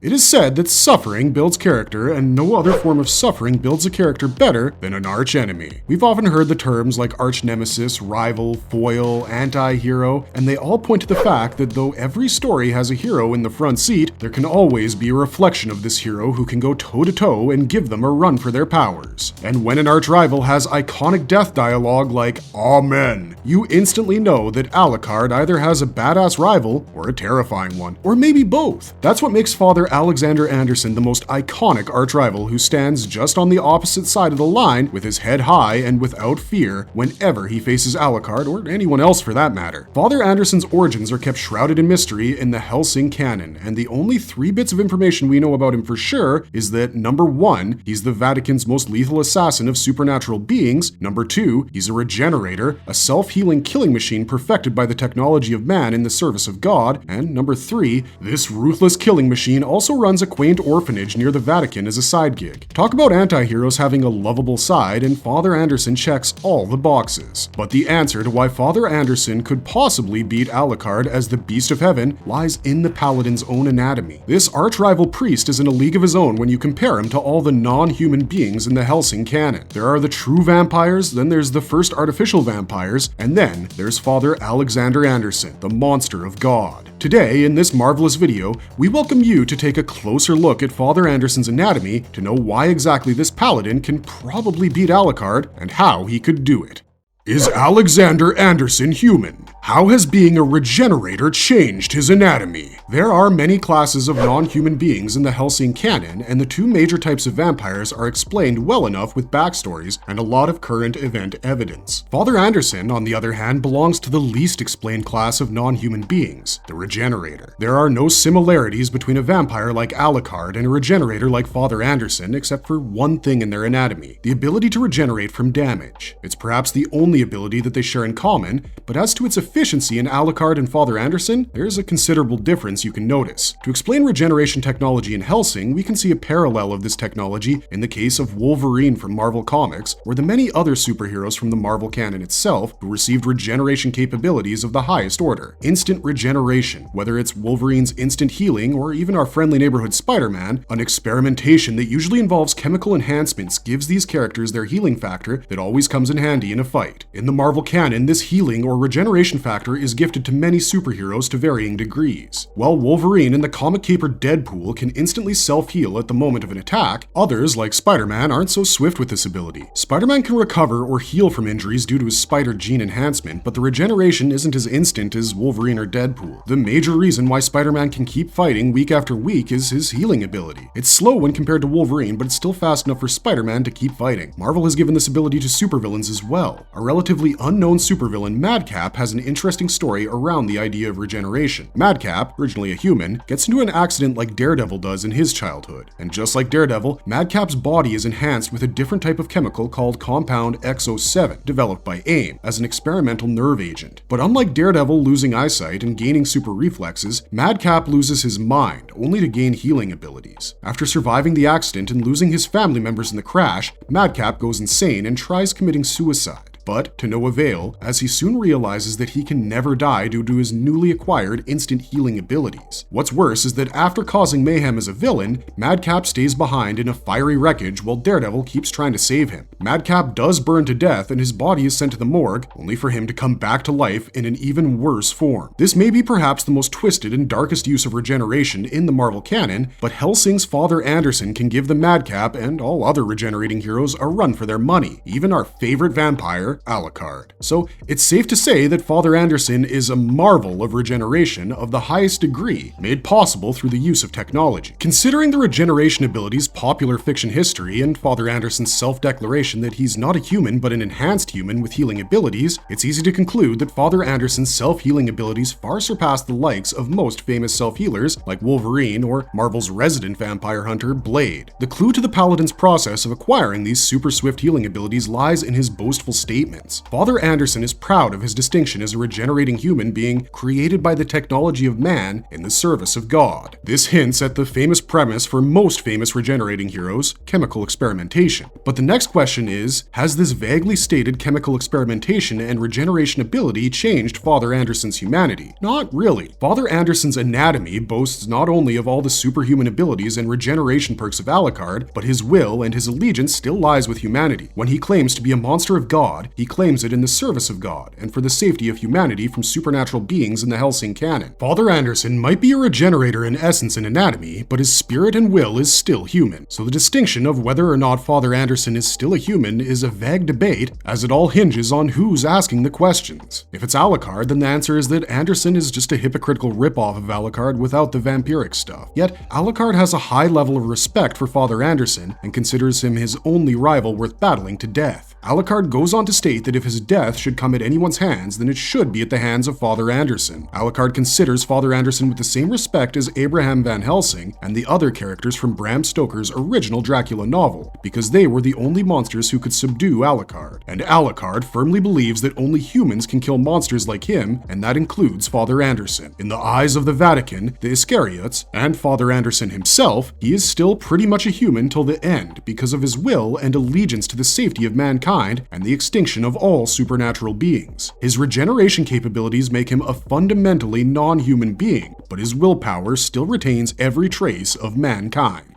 It is said that suffering builds character, and no other form of suffering builds a character better than an arch-enemy. We've often heard the terms like arch-nemesis, rival, foil, anti-hero, and they all point to the fact that though every story has a hero in the front seat, there can always be a reflection of this hero who can go toe-to-toe and give them a run for their powers. And when an arch-rival has iconic death dialogue like, "Amen," you instantly know that Alucard either has a badass rival or a terrifying one, or maybe both. That's what makes Father Alexander Anderson the most iconic arch-rival who stands just on the opposite side of the line with his head high and without fear whenever he faces Alucard, or anyone else for that matter. Father Anderson's origins are kept shrouded in mystery in the Hellsing canon, and the only 3 bits of information we know about him for sure is that number 1, he's the Vatican's most lethal assassin of supernatural beings, number 2, he's a regenerator, a self-healing killing machine perfected by the technology of man in the service of God, and number 3, this ruthless killing machine also runs a quaint orphanage near the Vatican as a side gig. Talk about anti-heroes having a lovable side, and Father Anderson checks all the boxes. But the answer to why Father Anderson could possibly beat Alucard as the Beast of Heaven lies in the Paladin's own anatomy. This arch-rival priest is in a league of his own when you compare him to all the non-human beings in the Hellsing canon. There are the true vampires, then there's the first artificial vampires, and then there's Father Alexander Anderson, the monster of God. Today, in this marvelous video, we welcome you to take a closer look at Father Anderson's anatomy to know why exactly this paladin can probably beat Alucard and how he could do it. Is Alexander Anderson human? How has being a regenerator changed his anatomy? There are many classes of non-human beings in the Hellsing canon, and the 2 major types of vampires are explained well enough with backstories and a lot of current event evidence. Father Anderson, on the other hand, belongs to the least explained class of non-human beings, the regenerator. There are no similarities between a vampire like Alucard and a regenerator like Father Anderson, except for one thing in their anatomy: the ability to regenerate from damage. It's perhaps the only ability that they share in common, but as to its efficiency in Alucard and Father Anderson, there is a considerable difference you can notice. To explain regeneration technology in Hellsing, we can see a parallel of this technology in the case of Wolverine from Marvel Comics, or the many other superheroes from the Marvel canon itself who received regeneration capabilities of the highest order. Instant regeneration, whether it's Wolverine's instant healing or even our friendly neighborhood Spider-Man, an experimentation that usually involves chemical enhancements gives these characters their healing factor that always comes in handy in a fight. In the Marvel canon, this healing or regeneration factor is gifted to many superheroes to varying degrees. While Wolverine and the comic caper Deadpool can instantly self-heal at the moment of an attack, others, like Spider-Man, aren't so swift with this ability. Spider-Man can recover or heal from injuries due to his spider gene enhancement, but the regeneration isn't as instant as Wolverine or Deadpool. The major reason why Spider-Man can keep fighting week after week is his healing ability. It's slow when compared to Wolverine, but it's still fast enough for Spider-Man to keep fighting. Marvel has given this ability to supervillains as well. A relatively unknown supervillain, Madcap, has an interesting story around the idea of regeneration. Madcap, originally a human, gets into an accident like Daredevil does in his childhood. And just like Daredevil, Madcap's body is enhanced with a different type of chemical called Compound XO7, developed by AIM as an experimental nerve agent. But unlike Daredevil losing eyesight and gaining super reflexes, Madcap loses his mind, only to gain healing abilities. After surviving the accident and losing his family members in the crash, Madcap goes insane and tries committing suicide. But to no avail, as he soon realizes that he can never die due to his newly acquired instant healing abilities. What's worse is that after causing mayhem as a villain, Madcap stays behind in a fiery wreckage while Daredevil keeps trying to save him. Madcap does burn to death and his body is sent to the morgue, only for him to come back to life in an even worse form. This may be perhaps the most twisted and darkest use of regeneration in the Marvel canon, but Hellsing's Father Anderson can give the Madcap and all other regenerating heroes a run for their money, even our favorite vampire, Alucard. So it's safe to say that Father Anderson is a marvel of regeneration of the highest degree, made possible through the use of technology. Considering the regeneration abilities, popular fiction history, and Father Anderson's self-declaration that he's not a human but an enhanced human with healing abilities, it's easy to conclude that Father Anderson's self-healing abilities far surpass the likes of most famous self-healers like Wolverine or Marvel's resident vampire hunter, Blade. The clue to the Paladin's process of acquiring these super swift healing abilities lies in his boastful statement statements. Father Anderson is proud of his distinction as a regenerating human being created by the technology of man in the service of God. This hints at the famous premise for most famous regenerating heroes, chemical experimentation. But the next question is, has this vaguely stated chemical experimentation and regeneration ability changed Father Anderson's humanity? Not really. Father Anderson's anatomy boasts not only of all the superhuman abilities and regeneration perks of Alucard, but his will and his allegiance still lies with humanity. When he claims to be a monster of God, he claims it in the service of God and for the safety of humanity from supernatural beings in the Hellsing canon. Father Anderson might be a regenerator in essence and anatomy, but his spirit and will is still human. So the distinction of whether or not Father Anderson is still a human is a vague debate, as it all hinges on who's asking the questions. If it's Alucard, then the answer is that Anderson is just a hypocritical ripoff of Alucard without the vampiric stuff. Yet, Alucard has a high level of respect for Father Anderson and considers him his only rival worth battling to death. Alucard goes on to state that if his death should come at anyone's hands, then it should be at the hands of Father Anderson. Alucard considers Father Anderson with the same respect as Abraham Van Helsing and the other characters from Bram Stoker's original Dracula novel, because they were the only monsters who could subdue Alucard. And Alucard firmly believes that only humans can kill monsters like him, and that includes Father Anderson. In the eyes of the Vatican, the Iscariots, and Father Anderson himself, he is still pretty much a human till the end because of his will and allegiance to the safety of mankind and the extinction of all supernatural beings. His regeneration capabilities make him a fundamentally non-human being, but his willpower still retains every trace of mankind.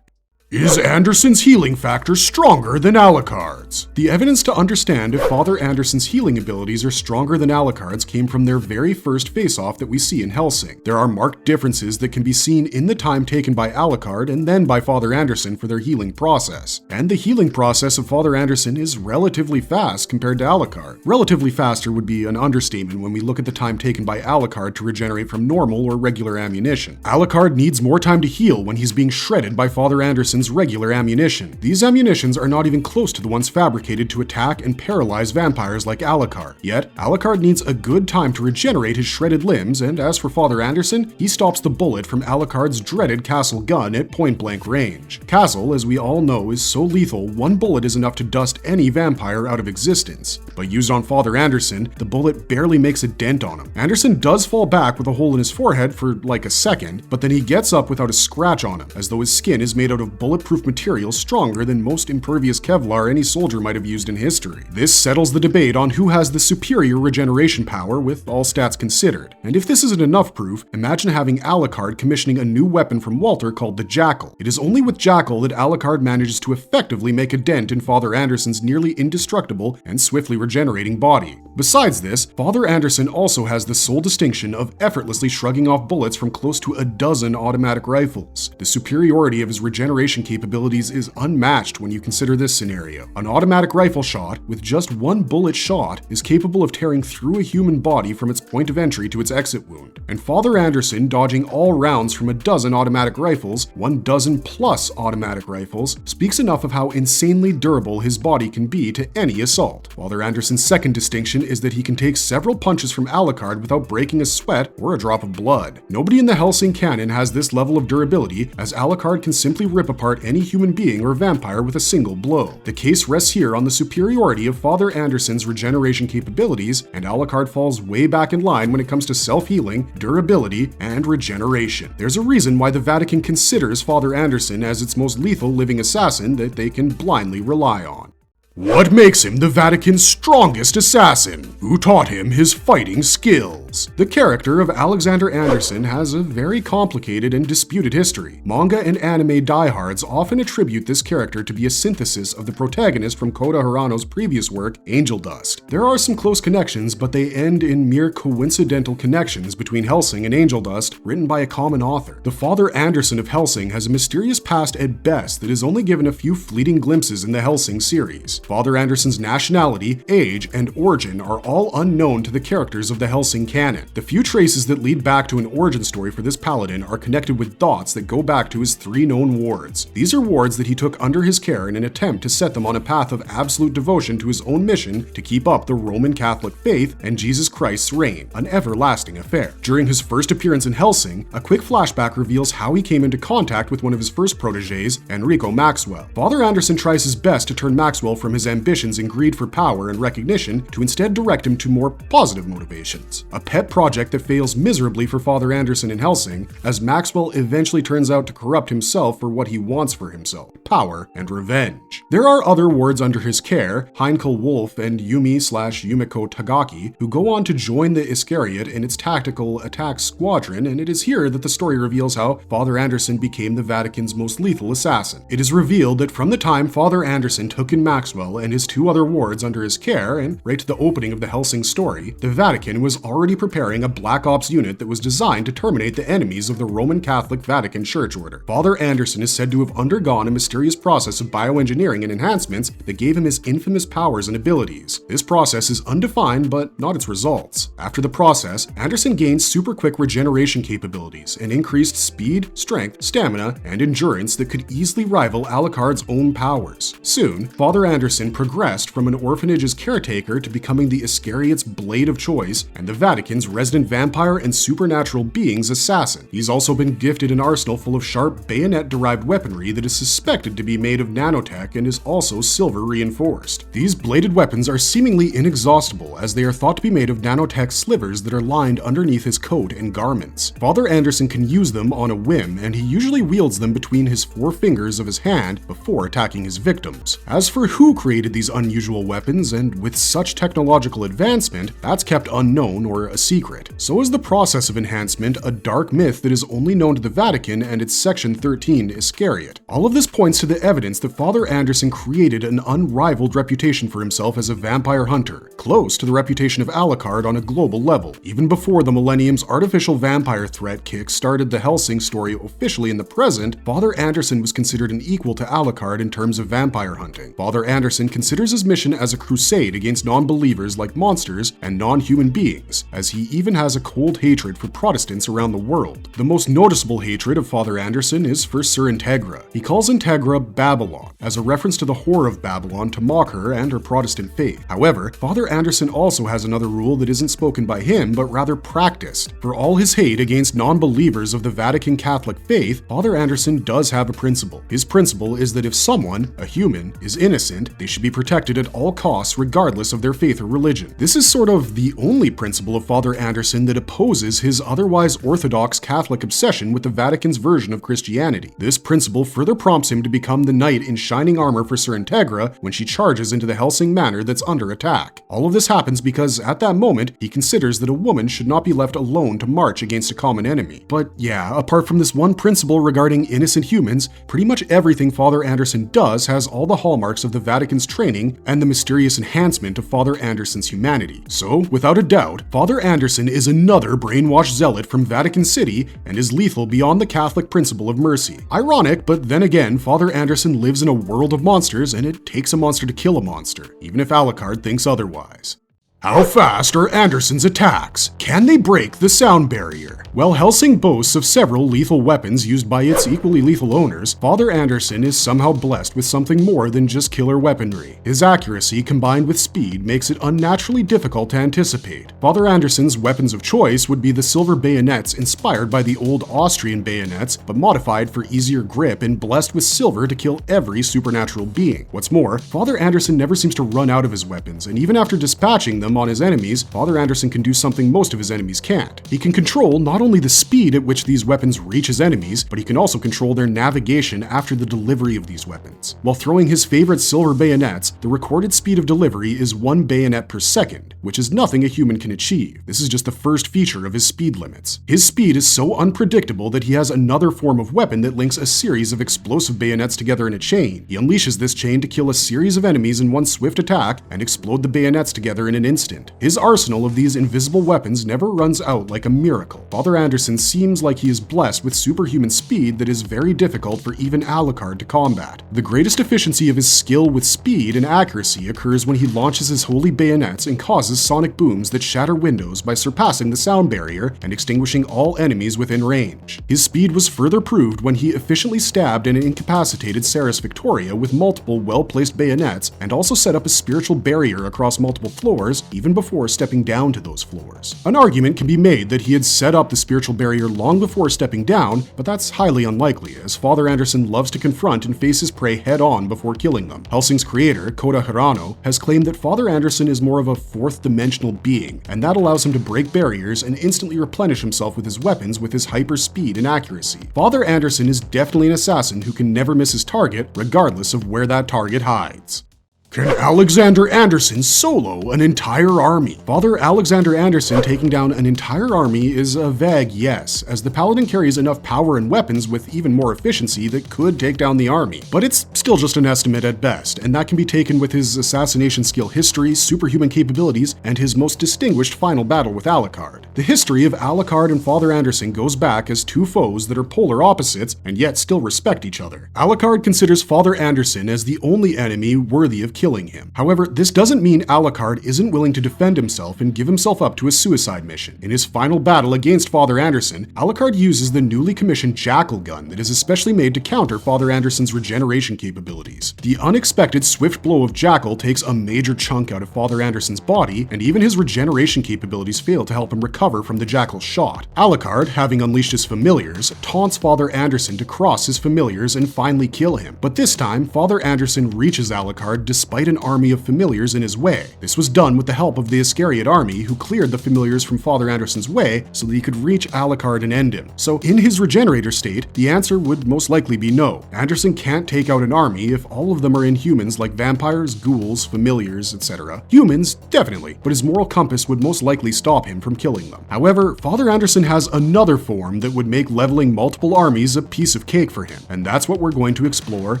Is Anderson's healing factor stronger than Alucard's? The evidence to understand if Father Anderson's healing abilities are stronger than Alucard's came from their very first face-off that we see in Hellsing. There are marked differences that can be seen in the time taken by Alucard and then by Father Anderson for their healing process. And the healing process of Father Anderson is relatively fast compared to Alucard. Relatively faster would be an understatement when we look at the time taken by Alucard to regenerate from normal or regular ammunition. Alucard needs more time to heal when he's being shredded by Father Anderson's regular ammunition. These ammunitions are not even close to the ones fabricated to attack and paralyze vampires like Alucard. Yet, Alucard needs a good time to regenerate his shredded limbs, and as for Father Anderson, he stops the bullet from Alucard's dreaded Castle gun at point-blank range. Castle, as we all know, is so lethal, one bullet is enough to dust any vampire out of existence. But used on Father Anderson, the bullet barely makes a dent on him. Anderson does fall back with a hole in his forehead for like a second, but then he gets up without a scratch on him, as though his skin is made out of bulletproof material stronger than most impervious Kevlar any soldier might have used in history. This settles the debate on who has the superior regeneration power with all stats considered. And if this isn't enough proof, imagine having Alucard commissioning a new weapon from Walter called the Jackal. It is only with Jackal that Alucard manages to effectively make a dent in Father Anderson's nearly indestructible and swiftly regenerating body. Besides this, Father Anderson also has the sole distinction of effortlessly shrugging off bullets from close to a dozen automatic rifles. The superiority of his regeneration capabilities is unmatched when you consider this scenario. An automatic rifle shot, with just one bullet shot, is capable of tearing through a human body from its point of entry to its exit wound. And Father Anderson, dodging all rounds from a dozen automatic rifles, 12 plus automatic rifles, speaks enough of how insanely durable his body can be to any assault. Father Anderson's second distinction is that he can take several punches from Alucard without breaking a sweat or a drop of blood. Nobody in the Hellsing canon has this level of durability, as Alucard can simply rip apart any human being or vampire with a single blow. The case rests here on the superiority of Father Anderson's regeneration capabilities, and Alucard falls way back in line when it comes to self-healing, durability, and regeneration. There's a reason why the Vatican considers Father Anderson as its most lethal living assassin that they can blindly rely on. What makes him the Vatican's strongest assassin? Who taught him his fighting skills? The character of Alexander Anderson has a very complicated and disputed history. Manga and anime diehards often attribute this character to be a synthesis of the protagonist from Kota Hirano's previous work, Angel Dust. There are some close connections, but they end in mere coincidental connections between Hellsing and Angel Dust, written by a common author. The Father Anderson of Hellsing has a mysterious past at best that is only given a few fleeting glimpses in the Hellsing series. Father Anderson's nationality, age, and origin are all unknown to the characters of the Hellsing canon. The few traces that lead back to an origin story for this paladin are connected with dots that go back to his 3 known wards. These are wards that he took under his care in an attempt to set them on a path of absolute devotion to his own mission to keep up the Roman Catholic faith and Jesus Christ's reign, an everlasting affair. During his first appearance in Hellsing, a quick flashback reveals how he came into contact with one of his first proteges, Enrico Maxwell. Father Anderson tries his best to turn Maxwell from his ambitions and greed for power and recognition to instead direct him to more positive motivations. A pet project that fails miserably for Father Anderson in Helsing, as Maxwell eventually turns out to corrupt himself for what he wants for himself: power and revenge. There are other wards under his care, Heinkel Wolf and Yumi/Yumiko Tagaki, who go on to join the Iscariot in its tactical attack squadron, and it is here that the story reveals how Father Anderson became the Vatican's most lethal assassin. It is revealed that from the time Father Anderson took in Maxwell and his 2 other wards under his care, and right to the opening of the Helsing story, the Vatican was already preparing a Black Ops unit that was designed to terminate the enemies of the Roman Catholic Vatican Church Order. Father Anderson is said to have undergone a mysterious process of bioengineering and enhancements that gave him his infamous powers and abilities. This process is undefined, but not its results. After the process, Anderson gained super quick regeneration capabilities and increased speed, strength, stamina, and endurance that could easily rival Alucard's own powers. Soon, Father Anderson progressed from an orphanage's caretaker to becoming the Iscariot's blade of choice and the Vatican's resident vampire and supernatural beings assassin. He's also been gifted an arsenal full of sharp bayonet-derived weaponry that is suspected to be made of nanotech and is also silver reinforced. These bladed weapons are seemingly inexhaustible, as they are thought to be made of nanotech slivers that are lined underneath his coat and garments. Father Anderson can use them on a whim, and he usually wields them between his 4 fingers of his hand before attacking his victims. As for who created these unusual weapons, and with such technological advancement, that's kept unknown or a secret. So is the process of enhancement a dark myth that is only known to the Vatican and its Section 13 Iscariot. All of this points to the evidence that Father Anderson created an unrivaled reputation for himself as a vampire hunter, close to the reputation of Alucard on a global level. Even before the Millennium's artificial vampire threat kick-started the Helsing story officially in the present, Father Anderson was considered an equal to Alucard in terms of vampire hunting. Father Anderson considers his mission as a crusade against non-believers like monsters and non-human beings, as he even has a cold hatred for Protestants around the world. The most noticeable hatred of Father Anderson is for Sir Integra. He calls Integra Babylon, as a reference to the whore of Babylon to mock her and her Protestant faith. However, Father Anderson also has another rule that isn't spoken by him, but rather practiced. For all his hate against non-believers of the Vatican Catholic faith, Father Anderson does have a principle. His principle is that if someone, a human, is innocent, they should be protected at all costs regardless of their faith or religion. This is sort of the only principle of Father Anderson that opposes his otherwise orthodox Catholic obsession with the Vatican's version of Christianity. This principle further prompts him to become the knight in shining armor for Sir Integra when she charges into the Helsing Manor that's under attack. All of this happens because at that moment, he considers that a woman should not be left alone to march against a common enemy. But yeah, apart from this one principle regarding innocent humans, pretty much everything Father Anderson does has all the hallmarks of the Vatican's training and the mysterious enhancement of Father Anderson's humanity. So, without a doubt, Father Anderson is another brainwashed zealot from Vatican City and is lethal beyond the Catholic principle of mercy. Ironic, but then again, Father Anderson lives in a world of monsters and it takes a monster to kill a monster, even if Alucard thinks otherwise. How fast are Anderson's attacks? Can they break the sound barrier? While Helsing boasts of several lethal weapons used by its equally lethal owners, Father Anderson is somehow blessed with something more than just killer weaponry. His accuracy combined with speed makes it unnaturally difficult to anticipate. Father Anderson's weapons of choice would be the silver bayonets inspired by the old Austrian bayonets, but modified for easier grip and blessed with silver to kill every supernatural being. What's more, Father Anderson never seems to run out of his weapons, and even after dispatching them on his enemies, Father Anderson can do something most of his enemies can't. He can control not only the speed at which these weapons reach his enemies, but he can also control their navigation after the delivery of these weapons. While throwing his favorite silver bayonets, the recorded speed of delivery is 1 bayonet per second, which is nothing a human can achieve. This is just the first feature of his speed limits. His speed is so unpredictable that he has another form of weapon that links a series of explosive bayonets together in a chain. He unleashes this chain to kill a series of enemies in one swift attack and explode the bayonets together in an instant. His arsenal of these invisible weapons never runs out like a miracle. Father Anderson seems like he is blessed with superhuman speed that is very difficult for even Alucard to combat. The greatest efficiency of his skill with speed and accuracy occurs when he launches his holy bayonets and causes sonic booms that shatter windows by surpassing the sound barrier and extinguishing all enemies within range. His speed was further proved when he efficiently stabbed and incapacitated Ceres Victoria with multiple well-placed bayonets and also set up a spiritual barrier across multiple floors even before stepping down to those floors. An argument can be made that he had set up the spiritual barrier long before stepping down, but that's highly unlikely, as Father Anderson loves to confront and face his prey head-on before killing them. Hellsing's creator, Kota Hirano, has claimed that Father Anderson is more of a fourth-dimensional being, and that allows him to break barriers and instantly replenish himself with his weapons with his hyper speed and accuracy. Father Anderson is definitely an assassin who can never miss his target, regardless of where that target hides. Can Alexander Anderson solo an entire army? Father Alexander Anderson taking down an entire army is a vague yes, as the paladin carries enough power and weapons with even more efficiency that could take down the army. But it's still just an estimate at best, and that can be taken with his assassination skill history, superhuman capabilities, and his most distinguished final battle with Alucard. The history of Alucard and Father Anderson goes back as two foes that are polar opposites and yet still respect each other. Alucard considers Father Anderson as the only enemy worthy of killing him. However, this doesn't mean Alucard isn't willing to defend himself and give himself up to a suicide mission. In his final battle against Father Anderson, Alucard uses the newly commissioned Jackal gun that is especially made to counter Father Anderson's regeneration capabilities. The unexpected swift blow of Jackal takes a major chunk out of Father Anderson's body, and even his regeneration capabilities fail to help him recover from the Jackal's shot. Alucard, having unleashed his familiars, taunts Father Anderson to cross his familiars and finally kill him. But this time, Father Anderson reaches Alucard despite an army of familiars in his way. This was done with the help of the Iscariot army, who cleared the familiars from Father Anderson's way so that he could reach Alucard and end him. So in his regenerator state, the answer would most likely be no. Anderson can't take out an army if all of them are inhumans like vampires, ghouls, familiars, etc. Humans, definitely, but his moral compass would most likely stop him from killing them. However, Father Anderson has another form that would make leveling multiple armies a piece of cake for him, and that's what we're going to explore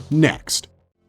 next.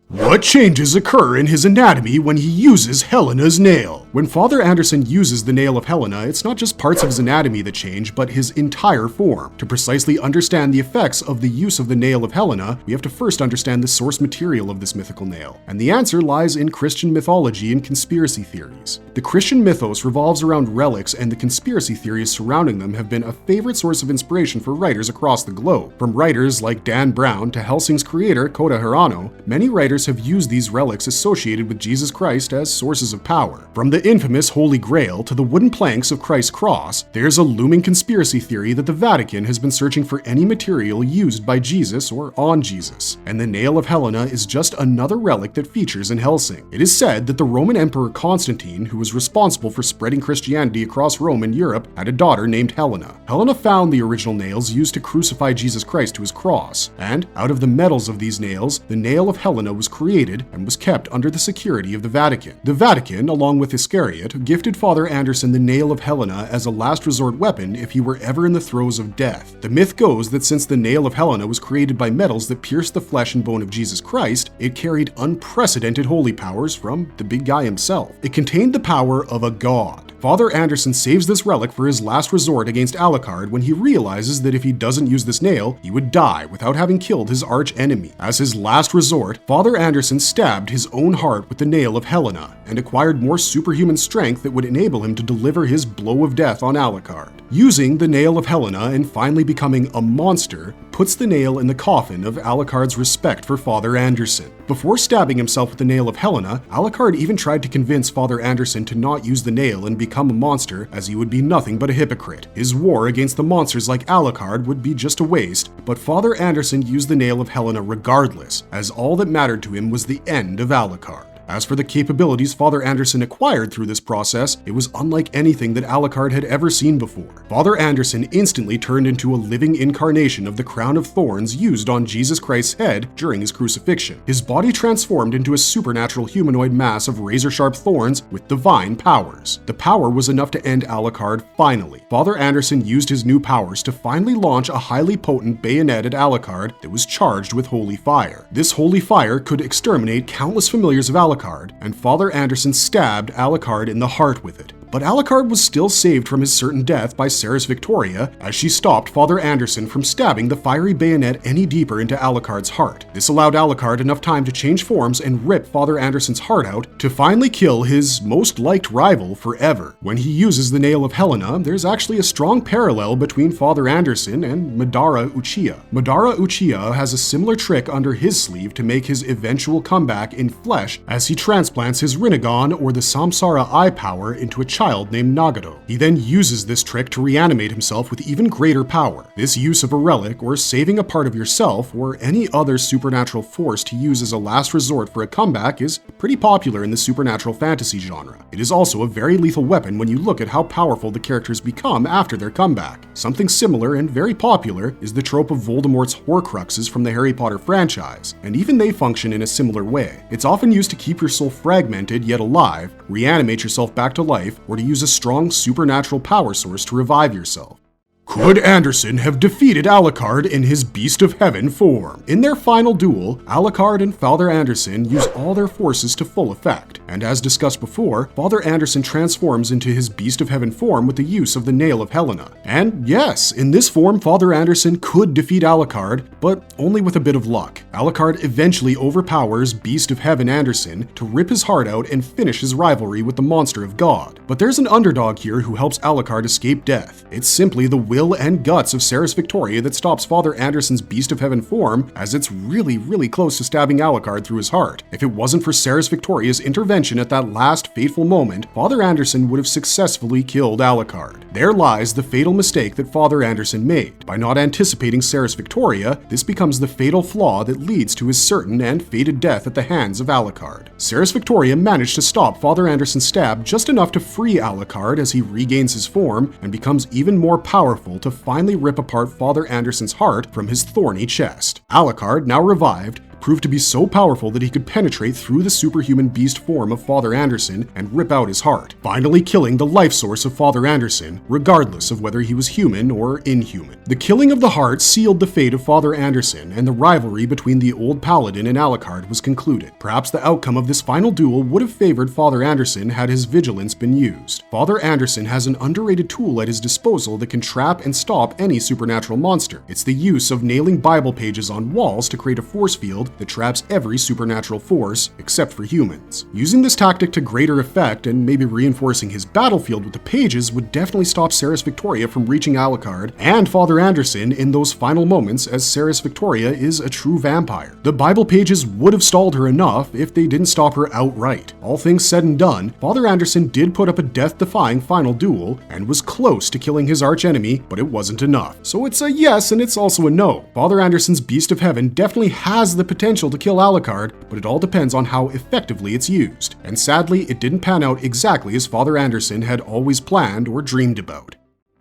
What changes occur in his anatomy when he uses Helena's nail? When Father Anderson uses the nail of Helena, it's not just parts of his anatomy that change, but his entire form. To precisely understand the effects of the use of the nail of Helena, we have to first understand the source material of this mythical nail. And the answer lies in Christian mythology and conspiracy theories. The Christian mythos revolves around relics, and the conspiracy theories surrounding them have been a favorite source of inspiration for writers across the globe. From writers like Dan Brown to Hellsing's creator, Kota Hirano, many writers have used these relics associated with Jesus Christ as sources of power. From the infamous Holy Grail to the wooden planks of Christ's cross, there's a looming conspiracy theory that the Vatican has been searching for any material used by Jesus or on Jesus, and the nail of Helena is just another relic that features in Hellsing. It is said that the Roman Emperor Constantine, who was responsible for spreading Christianity across Rome and Europe, had a daughter named Helena. Helena found the original nails used to crucify Jesus Christ to his cross, and out of the metals of these nails, the nail of Helena was created and was kept under the security of the Vatican. The Vatican, along with Iscariot, gifted Father Anderson the nail of Helena as a last resort weapon if he were ever in the throes of death. The myth goes that since the nail of Helena was created by metals that pierced the flesh and bone of Jesus Christ, it carried unprecedented holy powers from the big guy himself. It contained the power of a god. Father Anderson saves this relic for his last resort against Alucard when he realizes that if he doesn't use this nail, he would die without having killed his arch enemy. As his last resort, Father Anderson stabbed his own heart with the nail of Helena and acquired more superhuman strength that would enable him to deliver his blow of death on Alucard. Using the nail of Helena and finally becoming a monster puts the nail in the coffin of Alucard's respect for Father Anderson. Before stabbing himself with the nail of Helena, Alucard even tried to convince Father Anderson to not use the nail and become a monster, as he would be nothing but a hypocrite. His war against the monsters like Alucard would be just a waste, but Father Anderson used the nail of Helena regardless, as all that mattered to him was the end of Alucard. As for the capabilities Father Anderson acquired through this process, it was unlike anything that Alucard had ever seen before. Father Anderson instantly turned into a living incarnation of the crown of thorns used on Jesus Christ's head during his crucifixion. His body transformed into a supernatural humanoid mass of razor-sharp thorns with divine powers. The power was enough to end Alucard finally. Father Anderson used his new powers to finally launch a highly potent bayonet at Alucard that was charged with holy fire. This holy fire could exterminate countless familiars of Alucard, and Father Anderson stabbed Alucard in the heart with it. but Alucard was still saved from his certain death by Ceres Victoria as she stopped Father Anderson from stabbing the fiery bayonet any deeper into Alucard's heart. This allowed Alucard enough time to change forms and rip Father Anderson's heart out to finally kill his most liked rival forever. When he uses the Nail of Helena, there's actually a strong parallel between Father Anderson and Madara Uchiha. Madara Uchiha has a similar trick under his sleeve to make his eventual comeback in flesh as he transplants his Rinnegan or the Samsara Eye power into a child named Nagato. He then uses this trick to reanimate himself with even greater power. This use of a relic or saving a part of yourself or any other supernatural force to use as a last resort for a comeback is pretty popular in the supernatural fantasy genre. It is also a very lethal weapon when you look at how powerful the characters become after their comeback. Something similar and very popular is the trope of Voldemort's Horcruxes from the Harry Potter franchise, and even they function in a similar way. It's often used to keep your soul fragmented yet alive, reanimate yourself back to life, or to use a strong supernatural power source to revive yourself. Could Anderson have defeated Alucard in his Beast of Heaven form? In their final duel, Alucard and Father Anderson use all their forces to full effect, and as discussed before, Father Anderson transforms into his Beast of Heaven form with the use of the Nail of Helena. And yes, in this form, Father Anderson could defeat Alucard, but only with a bit of luck. Alucard eventually overpowers Beast of Heaven Anderson to rip his heart out and finish his rivalry with the monster of God. But there's an underdog here who helps Alucard escape death. It's simply the will and guts of Ceres Victoria that stops Father Anderson's Beast of Heaven form, as it's really close to stabbing Alucard through his heart. If it wasn't for Ceres Victoria's intervention at that last fateful moment, Father Anderson would have successfully killed Alucard. There lies the fatal mistake that Father Anderson made. By not anticipating Ceres Victoria, this becomes the fatal flaw that leads to his certain and fated death at the hands of Alucard. Ceres Victoria managed to stop Father Anderson's stab just enough to free Alucard as he regains his form and becomes even more powerful to finally rip apart Father Anderson's heart from his thorny chest. Alucard, now revived, proved to be so powerful that he could penetrate through the superhuman beast form of Father Anderson and rip out his heart, finally killing the life source of Father Anderson, regardless of whether he was human or inhuman. The killing of the heart sealed the fate of Father Anderson, and the rivalry between the old paladin and Alucard was concluded. Perhaps the outcome of this final duel would have favored Father Anderson had his vigilance been used. Father Anderson has an underrated tool at his disposal that can trap and stop any supernatural monster. It's the use of nailing Bible pages on walls to create a force field that traps every supernatural force except for humans. Using this tactic to greater effect and maybe reinforcing his battlefield with the pages would definitely stop Ceres Victoria from reaching Alucard and Father Anderson in those final moments, as Ceres Victoria is a true vampire. The Bible pages would have stalled her enough if they didn't stop her outright. All things said and done, Father Anderson did put up a death-defying final duel and was close to killing his archenemy, but it wasn't enough. So it's a yes and it's also a no. Father Anderson's Beast of Heaven definitely has the potential to kill Alucard, but it all depends on how effectively it's used. And sadly, it didn't pan out exactly as Father Anderson had always planned or dreamed about.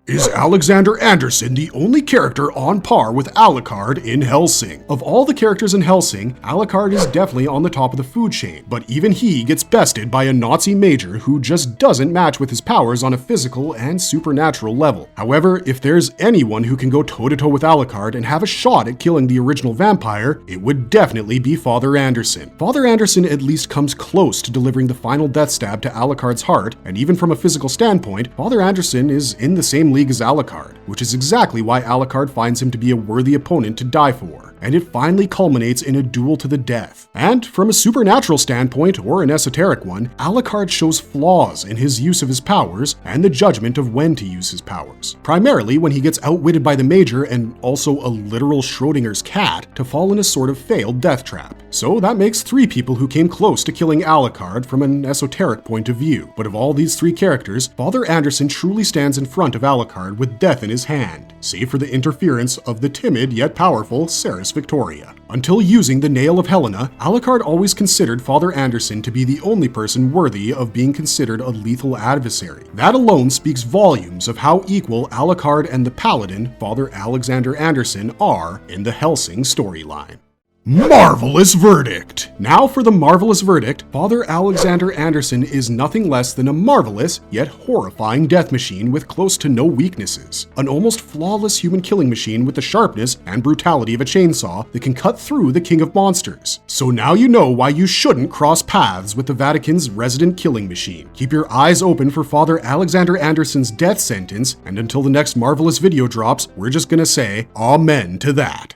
Is Alexander Anderson the only character on par with Alucard in Hellsing? Of all the characters in Hellsing, Alucard is definitely on the top of the food chain, but even he gets bested by a Nazi major who just doesn't match with his powers on a physical and supernatural level. However, if there's anyone who can go toe-to-toe with Alucard and have a shot at killing the original vampire, it would definitely be Father Anderson. Father Anderson at least comes close to delivering the final death stab to Alucard's heart, and even from a physical standpoint, Father Anderson is in the same league as Alucard, which is exactly why Alucard finds him to be a worthy opponent to die for. And it finally culminates in a duel to the death. And from a supernatural standpoint, or an esoteric one, Alucard shows flaws in his use of his powers and the judgment of when to use his powers. Primarily when he gets outwitted by the Major and also a literal Schrodinger's cat to fall in a sort of failed death trap. So that makes 3 people who came close to killing Alucard from an esoteric point of view. But of all these 3 characters, Father Anderson truly stands in front of Alucard with death in his hand, save for the interference of the timid yet powerful Ceres Victoria. Until using the Nail of Helena, Alucard always considered Father Anderson to be the only person worthy of being considered a lethal adversary. That alone speaks volumes of how equal Alucard and the Paladin, Father Alexander Anderson, are in the Hellsing storyline. Marvelous verdict! Now for the marvelous verdict, Father Alexander Anderson is nothing less than a marvelous, yet horrifying death machine with close to no weaknesses. An almost flawless human killing machine with the sharpness and brutality of a chainsaw that can cut through the king of monsters. So now you know why you shouldn't cross paths with the Vatican's resident killing machine. Keep your eyes open for Father Alexander Anderson's death sentence, and until the next marvelous video drops, we're just gonna say amen to that.